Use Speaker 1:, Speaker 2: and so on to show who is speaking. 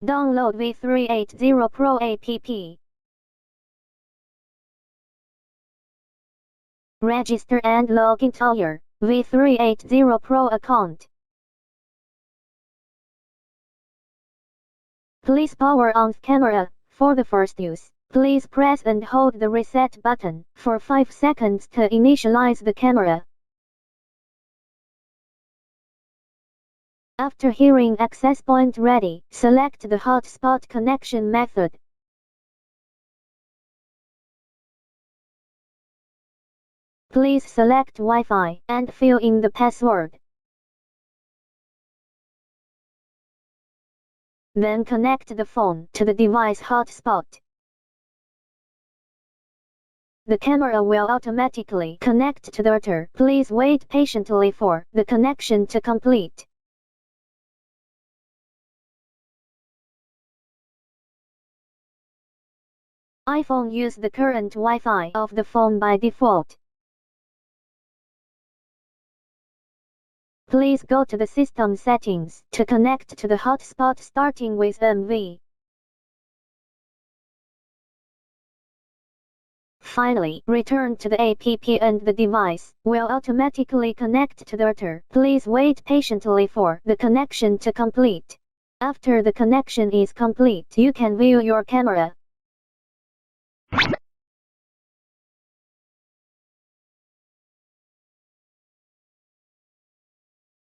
Speaker 1: Download V380 Pro App. Register and log into your V380 Pro account. Please power on camera. For the first use, please press and hold the reset button for 5 seconds to initialize the camera. After hearing access point ready, select the hotspot connection method. Please select Wi-Fi and fill in the password. Then connect the phone to the device hotspot. The camera will automatically connect to the router. Please wait patiently for the connection to complete. iPhone use the current Wi-Fi of the phone by default. Please go to the system settings to connect to the hotspot starting with MV. Finally, return to the app and the device will automatically connect to the router. Please wait patiently for the connection to complete. After the connection is complete, you can view your camera.